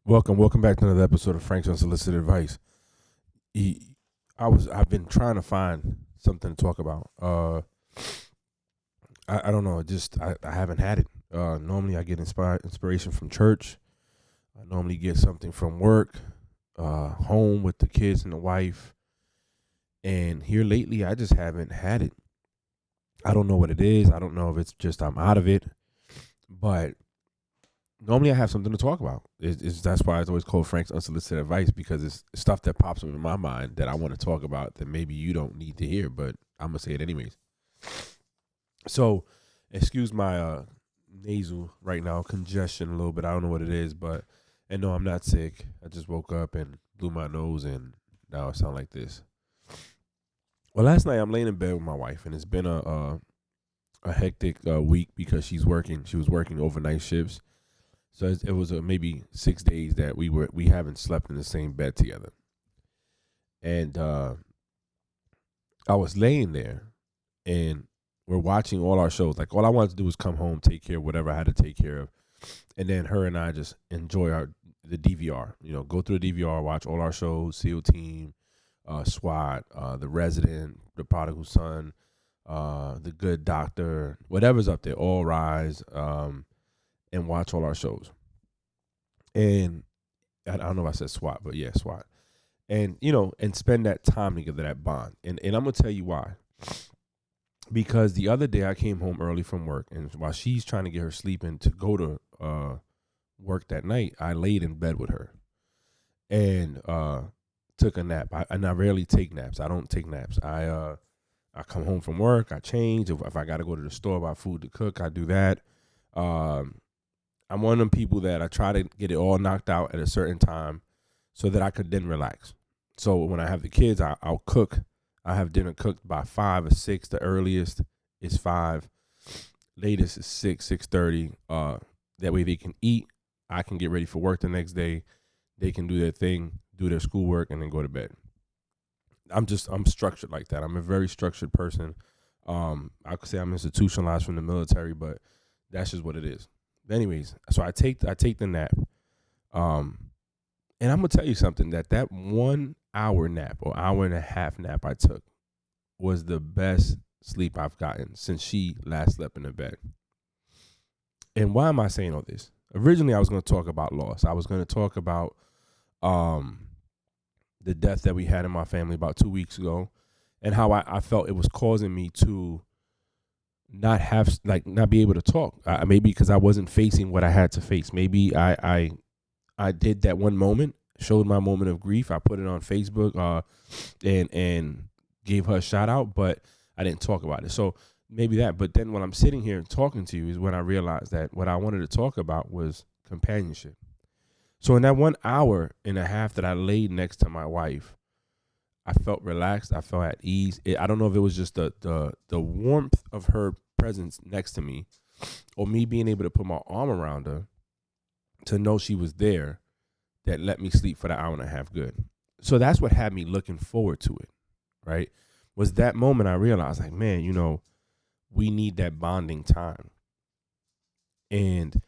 Welcome back to another episode of Frank's Unsolicited Advice. I've been trying to find something to talk about. I don't know, I haven't had it. Normally I get inspiration from church. I normally get something from work, home with the kids and the wife. And here lately, I just haven't had it. I don't know what it is. I don't know if it's just I'm out of it, but normally I have something to talk about. That's why it's always called Frank's Unsolicited Advice, because it's stuff that pops up in my mind that I want to talk about that maybe you don't need to hear, but I'm going to say it anyways. So, excuse my nasal right now, congestion a little bit. I don't know what it is, and no, I'm not sick. I just woke up and blew my nose, and now I sound like this. Well, last night I'm laying in bed with my wife, and it's been a hectic week because she's working. She was working overnight shifts. So it was maybe 6 days that we haven't slept in the same bed together. And I was laying there, and we're watching all our shows. Like, all I wanted to do was come home, take care of whatever I had to take care of, and then her and I just enjoy the DVR. Go through the DVR, watch all our shows: SEAL Team, SWAT, The Resident, The Prodigal Son, The Good Doctor, whatever's up there, All Rise. And watch all our shows. And I don't know if I said SWAT, but yeah, SWAT. And, and spend that time together, that bond. And I'm going to tell you why. Because the other day I came home early from work, and while she's trying to get her sleep in to go to work that night, I laid in bed with her and took a nap. I rarely take naps. I don't take naps. I come home from work, I change. If I got to go to the store, buy food to cook, I do that. I'm one of them people that I try to get it all knocked out at a certain time so that I could then relax. So when I have the kids, I'll cook. I have dinner cooked by 5 or 6. The earliest is 5. Latest is 6:30. That way they can eat. I can get ready for work the next day. They can do their thing, do their schoolwork, and then go to bed. I'm structured like that. I'm a very structured person. I could say I'm institutionalized from the military, but that's just what it is. Anyways, so I take the nap, and I'm gonna tell you something, that 1 hour nap or hour and a half nap I took was the best sleep I've gotten since she last slept in the bed. And why am I saying all this? Originally, I was going to talk about loss. I was going to talk about the death that we had in my family about 2 weeks ago, and how I felt it was causing me to not be able to talk. Maybe because I wasn't facing what I had to face. Maybe I did that one moment, showed my moment of grief. I put it on Facebook and gave her a shout out, but I didn't talk about it. So maybe that. But then when I'm sitting here talking to you is when I realized that what I wanted to talk about was companionship. So in that 1 hour and a half that I laid next to my wife, I felt relaxed. I felt at ease. I don't know if it was just the warmth of her presence next to me, or me being able to put my arm around her to know she was there, that let me sleep for the hour and a half good. So that's what had me looking forward to it, right? Was that moment I realized, like, man, we need that bonding time. And,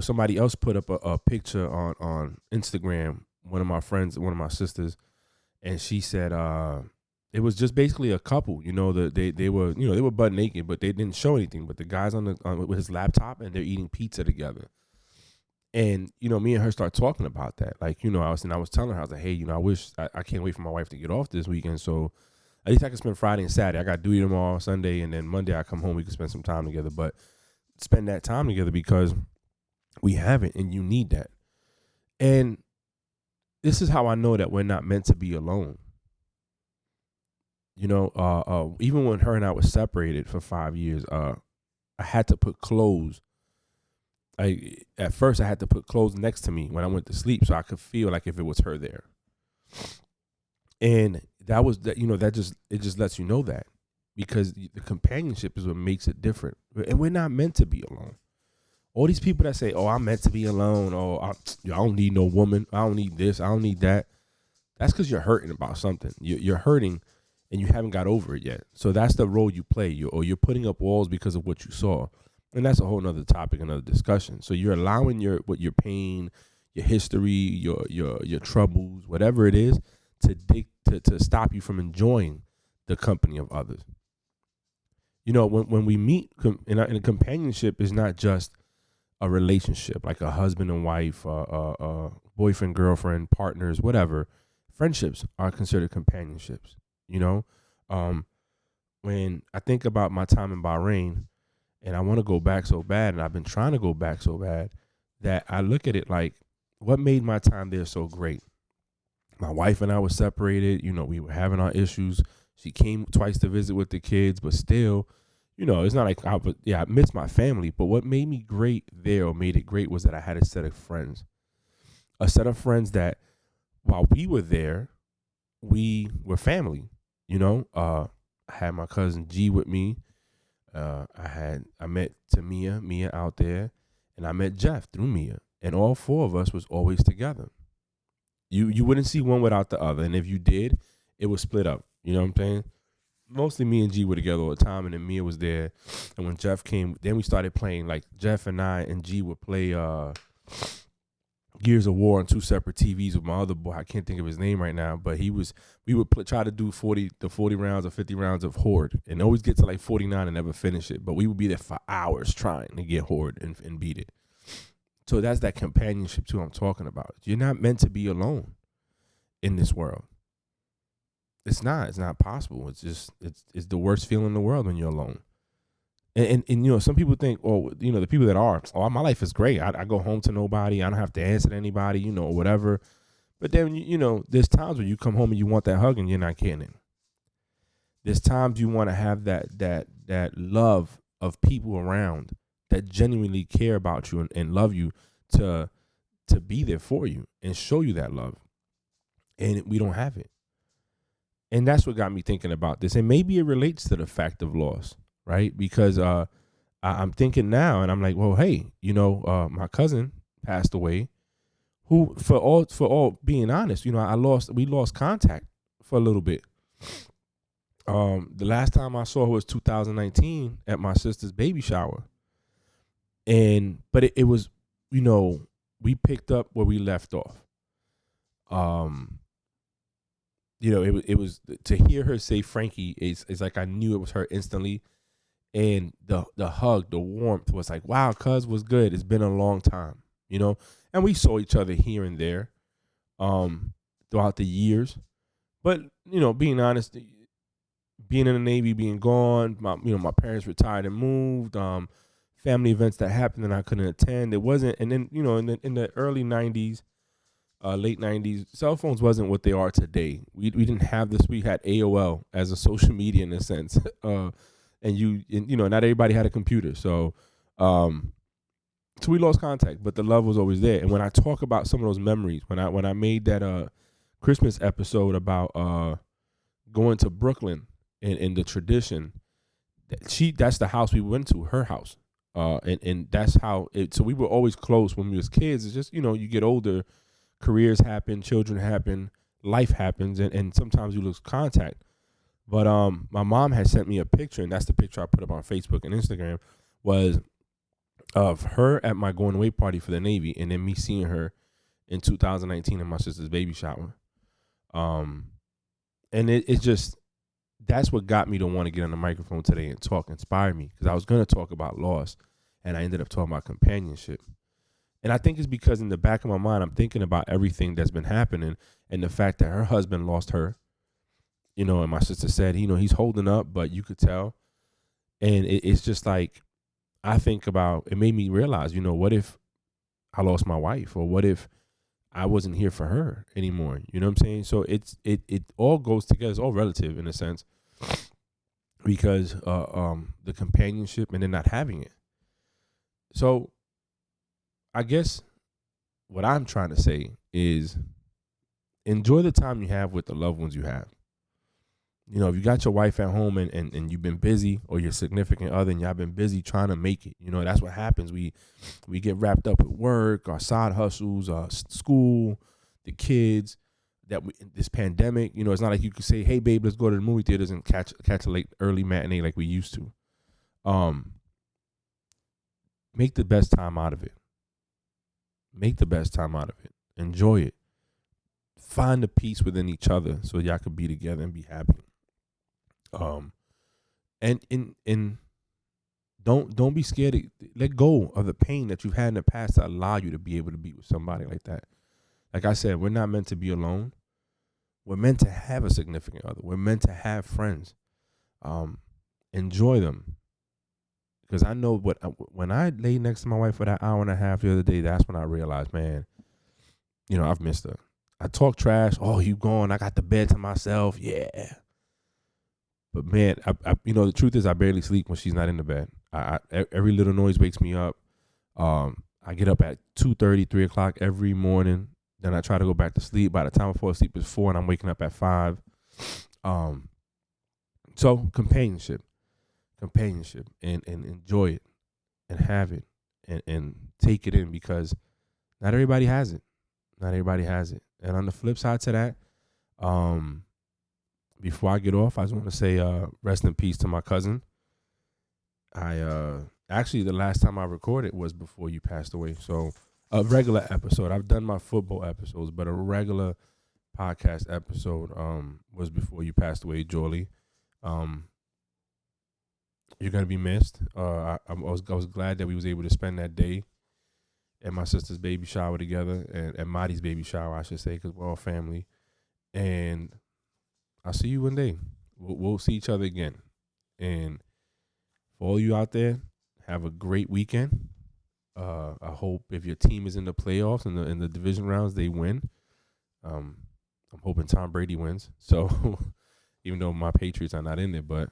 somebody else put up a picture on Instagram, one of my friends, one of my sisters, and she said it was just basically a couple. They were butt naked, but they didn't show anything. But the guy's with his laptop, and they're eating pizza together. And me and her start talking about that. Like, I was telling her, I was like, hey, I wish I can't wait for my wife to get off this weekend, so at least I can spend Friday and Saturday. I got duty tomorrow, Sunday, and then Monday I come home. We can spend some time together. But spend that time together because we haven't, and you need that. And this is how I know that we're not meant to be alone. Even when her and I were separated for 5 years, I had to put clothes. At first I had to put clothes next to me when I went to sleep so I could feel like if it was her there. And that was that. It just lets you know that, because the companionship is what makes it different. And we're not meant to be alone. All these people that say, oh, I'm meant to be alone. Oh, I don't need no woman. I don't need this. I don't need that. That's because you're hurting about something. You're hurting and you haven't got over it yet. So that's the role you play. You're putting up walls because of what you saw. And that's a whole nother topic, another discussion. So you're allowing your pain, your history, your troubles, whatever it is, to stop you from enjoying the company of others. When we meet in a companionship is not just a relationship like a husband and wife, boyfriend, girlfriend, partners, whatever. Friendships are considered companionships. You know, um, when I think about my time in Bahrain, and I want to go back so bad, and I've been trying to go back so bad, that I look at it like, what made my time there so great? My wife and I were separated. We were having our issues. She came twice to visit with the kids, but still, it's not like I miss my family. But what made me great there, or made it great, was that I had a set of friends. A set of friends that while we were there, we were family. I had my cousin G with me. I met Mia out there, and I met Jeff through Mia, and all four of us was always together. You wouldn't see one without the other, and if you did, it was split up. You know what I'm saying? Mostly me and G were together all the time, and then Mia was there. And when Jeff came, then we started playing. Like Jeff and I and G would play Gears of War on two separate TVs with my other boy. I can't think of his name right now, but we would try to do 40 rounds or 50 rounds of Horde, and always get to like 49 and never finish it. But we would be there for hours trying to get Horde and beat it. So that's that companionship too I'm talking about. You're not meant to be alone in this world. It's not possible. It's the worst feeling in the world when you're alone. And some people think, the people that are, my life is great. I go home to nobody. I don't have to answer to anybody, or whatever. But then, there's times when you come home and you want that hug and you're not getting it. There's times you want to have that love of people around that genuinely care about you and love you to be there for you and show you that love. And we don't have it. And that's what got me thinking about this. And maybe it relates to the fact of loss, right? Because I'm thinking now, and I'm like, well, hey, my cousin passed away, who, for all being honest, we lost contact for a little bit. The last time I saw her was 2019 at my sister's baby shower. But it was, we picked up where we left off. It was to hear her say Frankie is like I knew it was her instantly, and the hug, the warmth was like, wow, cuz was good. It's been a long time, and we saw each other here and there, throughout the years, but being honest, being in the Navy, being gone, my parents retired and moved, family events that happened and I couldn't attend. It wasn't, and then in the early 90s. Late 90s, cell phones wasn't what they are today. We didn't have this. We had AOL as a social media in a sense, and not everybody had a computer. So we lost contact, but the love was always there. And when I talk about some of those memories, when I made that Christmas episode about going to Brooklyn and the tradition, that's the house we went to, her house, and that's how it. So we were always close when we was kids. It's just you get older. Careers happen, children happen, life happens, and sometimes you lose contact. But my mom had sent me a picture, and that's the picture I put up on Facebook and Instagram, was of her at my going away party for the Navy, and then me seeing her in 2019 in my sister's baby shower. And it just, that's what got me to want to get on the microphone today and talk, inspired me, because I was going to talk about loss, and I ended up talking about companionship. And I think it's because in the back of my mind, I'm thinking about everything that's been happening and the fact that her husband lost her, and my sister said, he's holding up, but you could tell. And it's just like, I think about, it made me realize, what if I lost my wife, or what if I wasn't here for her anymore? You know what I'm saying? So it all goes together. It's all relative in a sense, because the companionship and then not having it. So I guess what I'm trying to say is enjoy the time you have with the loved ones you have. If you got your wife at home and you've been busy, or your significant other and y'all been busy trying to make it, that's what happens. We get wrapped up at work, our side hustles, school, the kids, this pandemic, it's not like you could say, hey babe, let's go to the movie theaters and catch a late early matinee like we used to. Make the best time out of it. Make the best time out of it. Enjoy it. Find the peace within each other so y'all could be together and be happy. And don't be scared to let go of the pain that you've had in the past to allow you to be able to be with somebody like that. Like I said, we're not meant to be alone. We're meant to have a significant other. We're meant to have friends. Enjoy them. Because I know when I lay next to my wife for that hour and a half the other day, that's when I realized, man, I've missed her. I talk trash. Oh, you gone. I got the bed to myself. Yeah. But man, the truth is I barely sleep when she's not in the bed. Every little noise wakes me up. I get up at 2:30, 3 o'clock every morning. Then I try to go back to sleep. By the time I fall asleep, it's 4 and I'm waking up at 5. So companionship and enjoy it and have it and take it in, because not everybody has it. Not everybody has it. And on the flip side to that, before I get off, I just want to say rest in peace to my cousin. Actually, the last time I recorded was before you passed away. So a regular episode. I've done my football episodes, but a regular podcast episode was before you passed away, Jolie. You're gonna be missed. I was glad that we was able to spend that day at my sister's baby shower together, and at Marty's baby shower, I should say, because we're all family. And I'll see you one day. We'll see each other again. And for all you out there, have a great weekend. I hope if your team is in the playoffs and in the division rounds, they win. I'm hoping Tom Brady wins. So even though my Patriots are not in there, but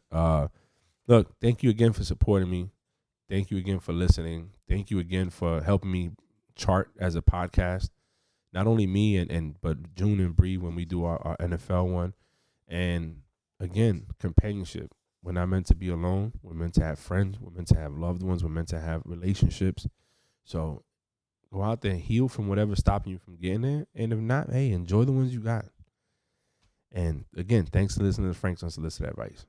look, thank you again for supporting me. Thank you again for listening. Thank you again for helping me chart as a podcast. Not only me but June and Bree when we do our NFL one. And again, companionship. We're not meant to be alone. We're meant to have friends. We're meant to have loved ones. We're meant to have relationships. So go out there and heal from whatever's stopping you from getting there. And if not, hey, enjoy the ones you got. And again, thanks for listening to Frank's Unsolicited Advice.